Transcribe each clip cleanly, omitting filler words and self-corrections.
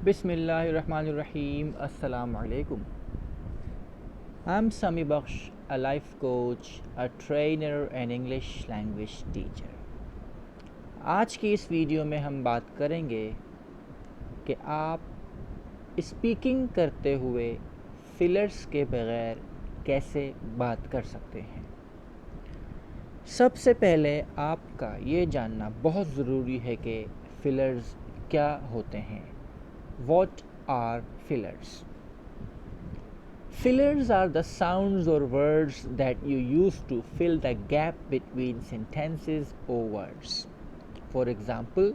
Bismillahirrahmanirrahim. Assalamu alaikum. I'm Sami Baksh, a life coach, a trainer and English language teacher. आज की इस video में हम बात करेंगे कि आप स्पीकिंग करते हुए फिलर्स के बगैर कैसे बात कर सकते हैं। सबसे पहले आपका ये जानना बहुत ज़रूरी है कि फिलर्स क्या होते हैं। What are fillers? Fillers are the sounds or words that you use to fill the gap between sentences or words. For example,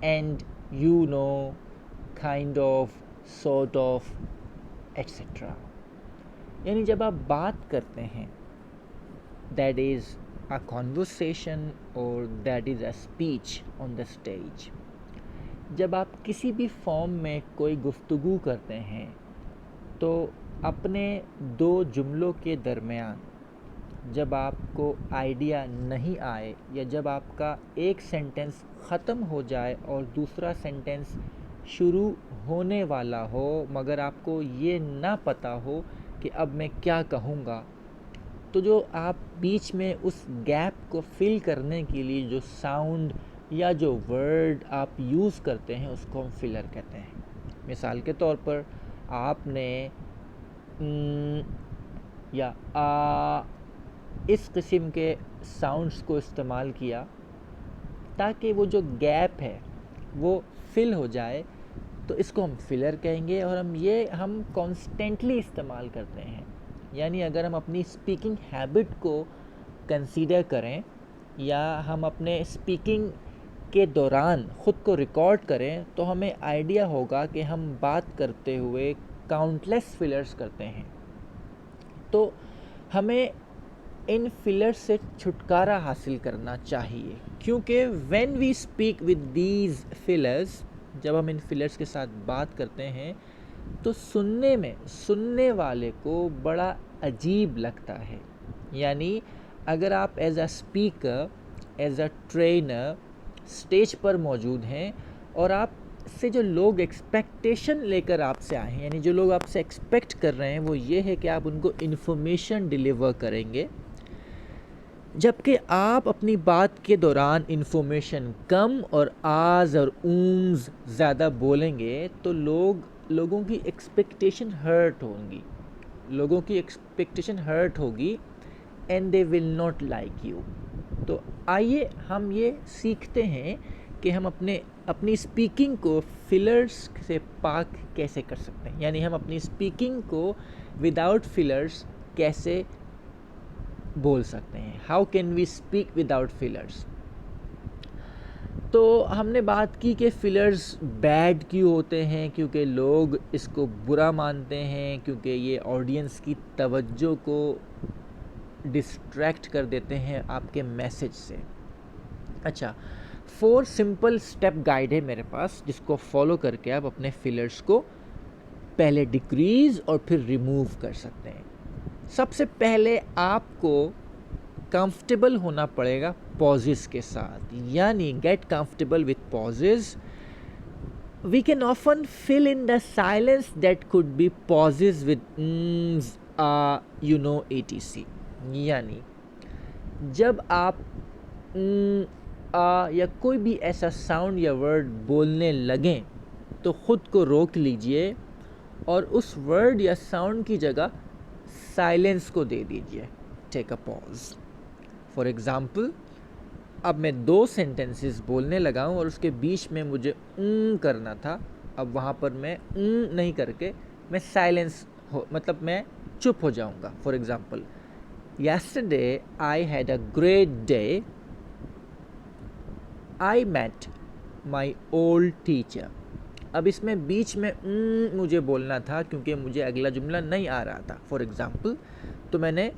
and, you know, kind of, sort of, etc. यानी जब आप बात करते हैं, that is a conversation or that is a speech on the stage. जब आप किसी भी फॉर्म में कोई गुफ्तगू करते हैं तो अपने दो जुमलों के दरमियान जब आपको आइडिया नहीं आए या जब आपका एक सेंटेंस ख़त्म हो जाए और दूसरा सेंटेंस शुरू होने वाला हो मगर आपको ये ना पता हो कि अब मैं क्या कहूँगा, तो जो आप बीच में उस गैप को फिल करने के लिए जो साउंड या जो वर्ड आप यूज़ करते हैं उसको हम फिलर कहते हैं। मिसाल के तौर पर आपने या इस किस्म के साउंड्स को इस्तेमाल किया ताकि वो जो गैप है वो फिल हो जाए, तो इसको हम फिलर कहेंगे। और हम कॉन्स्टेंटली इस्तेमाल करते हैं। यानी अगर हम अपनी स्पीकिंग हैबिट को कंसीडर करें या हम अपने स्पीकिंग के दौरान ख़ुद को रिकॉर्ड करें तो हमें आइडिया होगा कि हम बात करते हुए काउंटलेस फिलर्स करते हैं। तो हमें इन फिलर्स से छुटकारा हासिल करना चाहिए, क्योंकि when we speak with these fillers, जब हम इन फिलर्स के साथ बात करते हैं तो सुनने वाले को बड़ा अजीब लगता है। यानी अगर आप as a speaker, as a trainer stage पर मौजूद हैं और आप से जो लोग एक्सपेक्टेशन लेकर आपसे आए हैं, यानी जो लोग आपसे एक्सपेक्ट कर रहे हैं वो ये है कि आप उनको इन्फॉर्मेशन डिलीवर करेंगे, जबकि आप अपनी बात के दौरान इन्फॉर्मेशन कम और आज़ और ऊम्स ज़्यादा बोलेंगे तो लोगों की एक्सपेक्टेशन हर्ट होगी and they will not like you. तो आइए हम ये सीखते हैं कि हम अपनी स्पीकिंग को फिलर्स से पाक कैसे कर सकते हैं। यानी हम अपनी स्पीकिंग को विदाउट फिलर्स कैसे बोल सकते हैं। How can we speak without fillers. तो हमने बात की कि फिलर्स बैड क्यों होते हैं, क्योंकि लोग इसको बुरा मानते हैं, क्योंकि ये ऑडियंस की तवज्जो को डिस्ट्रैक्ट कर देते हैं आपके मैसेज से। अच्छा, 4 सिंपल स्टेप गाइड है मेरे पास, जिसको फॉलो करके आप अपने फिलर्स को पहले डिक्रीज़ और फिर रिमूव कर सकते हैं। सबसे पहले आपको कंफर्टेबल होना पड़ेगा पॉजेस के साथ, यानी get comfortable with pauses. We can often fill in the silence that could be pauses with you know etc। यानी जब आप या कोई भी ऐसा साउंड या वर्ड बोलने लगें तो ख़ुद को रोक लीजिए और उस वर्ड या साउंड की जगह साइलेंस को दे दीजिए। Take a pause. For example, अब मैं 2 सेंटेंसेस बोलने लगा हूँ और उसके बीच में मुझे करना था। अब वहाँ पर मैं नहीं करके मैं साइलेंस मैं चुप हो जाऊँगा। For example, yesterday I had a great day. I met my old teacher. अब इसमें बीच में मुझे बोलना था क्योंकि मुझे अगला जुमला नहीं आ रहा था। फॉर एग्ज़ाम्पल, तो मैंने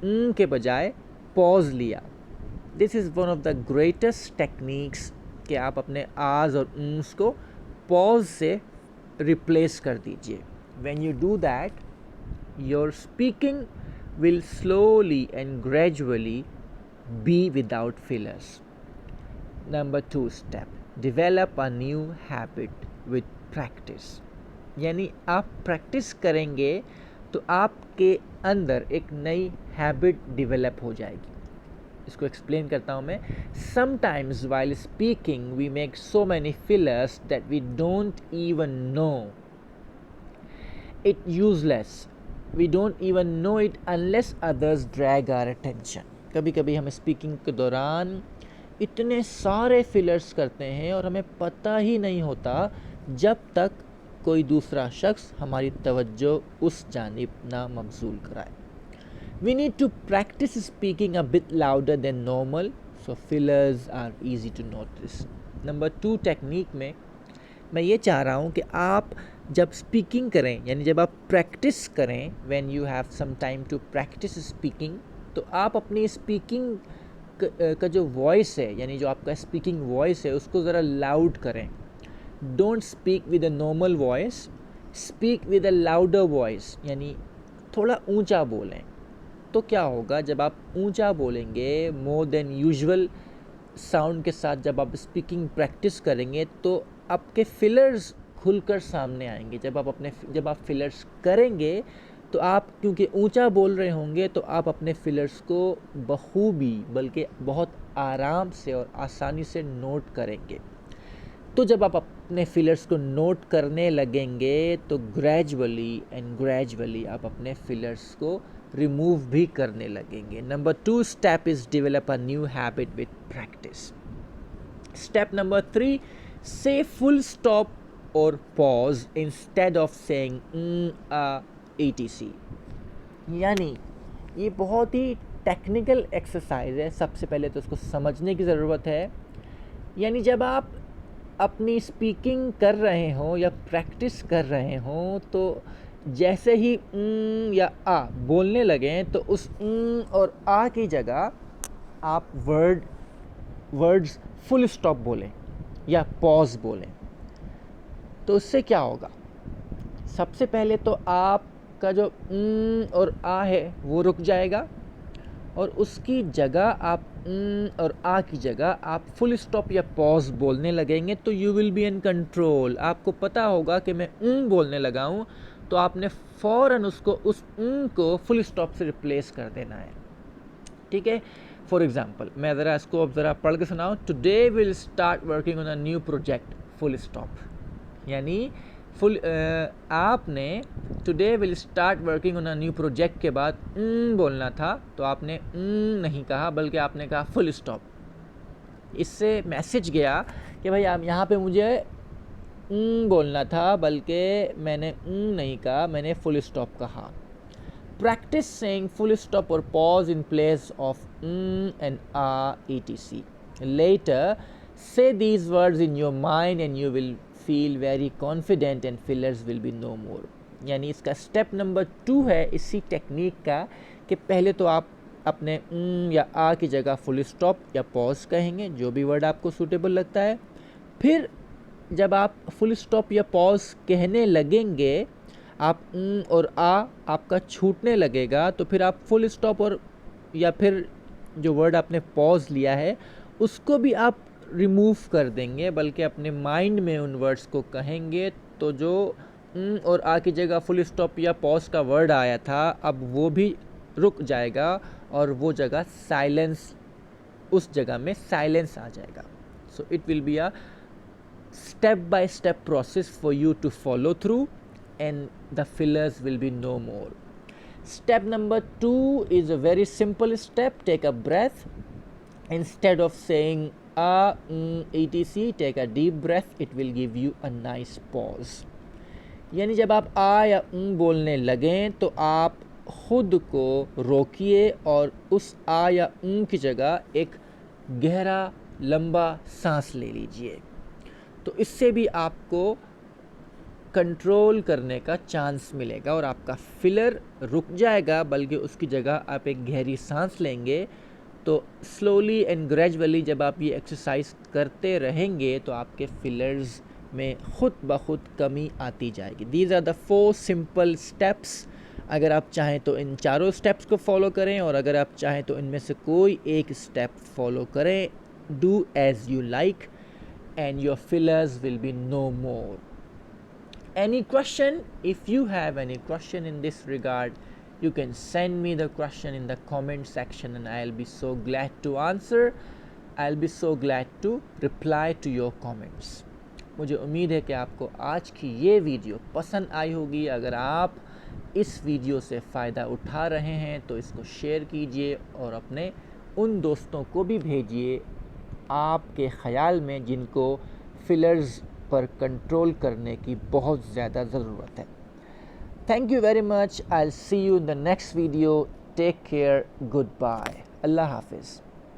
के बजाय पॉज लिया। This is one of the greatest techniques कि आप अपने आज़ और को पॉज से रिप्लेस कर दीजिए। When you do that, your speaking will slowly and gradually be without fillers. Number 2 step, develop a new habit with practice. यानी आप प्रैक्टिस करेंगे तो आपके अंदर एक नई हैबिट डेवलप हो जाएगी। इसको एक्सप्लेन करता हूँ मैं। Sometimes while speaking we make so many fillers that we don't even know it useless, we don't even know it unless others drag our attention. कभी कभी हम स्पीकिंग के दौरान इतने सारे फिलर्स करते हैं और हमें पता ही नहीं होता जब तक कोई दूसरा शख्स हमारी तवज्जो उस जानिब ना मबजूल कराए। We need to practice speaking a bit louder than normal, so fillers are easy to notice. Number 2 technique में मैं ये चाह रहा हूँ कि आप जब स्पीकिंग करें, यानी जब आप प्रैक्टिस करें, when you have some time to practice speaking, तो आप अपनी स्पीकिंग का जो वॉइस है, यानी जो आपका स्पीकिंग वॉइस है, उसको ज़रा लाउड करें। Don't speak with a normal voice, speak with a louder voice, यानी थोड़ा ऊंचा बोलें। तो क्या होगा, जब आप ऊंचा बोलेंगे, मोर देन यूजुअल साउंड के साथ जब आप स्पीकिंग प्रैक्टिस करेंगे, तो आपके फिलर्स खुलकर सामने आएंगे। जब आप फिलर्स करेंगे तो आप क्योंकि ऊंचा बोल रहे होंगे, तो आप अपने फिलर्स को बखूबी बल्कि बहुत आराम से और आसानी से नोट करेंगे। तो जब आप अपने फिलर्स को नोट करने लगेंगे तो ग्रेजुअली आप अपने फिलर्स को रिमूव भी करने लगेंगे। Number 2 step is develop a new habit with practice. Step number 3, से फुल स्टॉप और pause instead of saying etc। यानी ये बहुत ही टेक्निकल एक्सरसाइज है। सबसे पहले तो उसको समझने की ज़रूरत है। यानी जब आप अपनी स्पीकिंग कर रहे हों या प्रैक्टिस कर रहे हों, तो जैसे ही या आ बोलने लगें तो उस और आ की जगह आप वर्ड्स फुल स्टॉप बोलें या पॉज बोलें। तो उससे क्या होगा, सबसे पहले तो आपका जो और आ है वो रुक जाएगा और उसकी जगह आप और आ की जगह आप फुल स्टॉप या पॉज बोलने लगेंगे। तो you will be in control. आपको पता होगा कि मैं बोलने लगा हूँ, तो आपने फ़ौरन उस को फुल स्टॉप से रिप्लेस कर देना है। ठीक है। फॉर एग्जांपल मैं ज़रा इसको अब ज़रा पढ़ के सुनाऊँ। Today will start working on a new project, full stop. यानी आपने today will start working on a new project के बाद बोलना था, तो आपने नहीं कहा बल्कि आपने कहा फुल स्टॉप। इससे मैसेज गया कि भाई आप यहाँ पे मुझे बोलना था, बल्कि मैंने नहीं कहा, मैंने फुल स्टॉप कहा। प्रैक्टिस सेइंग फुल स्टॉप और pause in place of and etc। Later say these words in your mind and you will feel very confident and fillers will be no more। यानी इसका step number 2 है इसी technique का कि पहले तो आप अपने या आ की जगह फुल स्टॉप या पॉज कहेंगे, जो भी वर्ड आपको सूटेबल लगता है। फिर जब आप फुल स्टॉप या पॉज कहने लगेंगे, आप और आ आपका छूटने लगेगा, तो फिर आप फुल स्टॉप और या फिर जो वर्ड आपने पॉज लिया है उसको भी आप रिमूव कर देंगे, बल्कि अपने माइंड में उन वर्ड्स को कहेंगे। तो जो और आ की जगह फुल स्टॉप या पॉज का वर्ड आया था, अब वो भी रुक जाएगा और वो जगह साइलेंस, उस जगह में साइलेंस आ जाएगा। So it will be a step by step process for you to follow through and the fillers will be no more. Step number 2 is a very simple step. Take a breath. Instead of saying etc, take a deep breath. It will give you a nice pause. यानी जब आप आ या बोलने लगें तो आप खुद को रोकिए और उस आ या की जगह एक गहरा लंबा सांस ले लीजिए। तो इससे भी आपको कंट्रोल करने का चांस मिलेगा और आपका फिलर रुक जाएगा, बल्कि उसकी जगह आप एक गहरी सांस लेंगे। तो स्लोली एंड ग्रेजुअली जब आप ये एक्सरसाइज करते रहेंगे तो आपके फिलर्स में खुद ब खुद कमी आती जाएगी। These are the 4 simple steps. अगर आप चाहें तो इन चारों स्टेप्स को फॉलो करें, और अगर आप चाहें तो इनमें से कोई एक स्टेप फॉलो करें। Do as you like. and your fillers will be no more. Any question? If you have any question in this regard, you can send me the question in the comment section and I'll be so glad to answer. I'll be so glad to reply to your comments. मुझे उम्मीद है कि आपको आज की ये video पसंद आई होगी. अगर आप इस वीडियो से फ़ायदा उठा रहे हैं तो इसको शेयर कीजिए और अपने उन दोस्तों को भी भेजिए आपके ख़याल में जिनको फिलर्स पर कंट्रोल करने की बहुत ज़्यादा ज़रूरत है. Thank you very much. I will see you in the next video. Take care. Good bye. अल्लाह हाफिज़.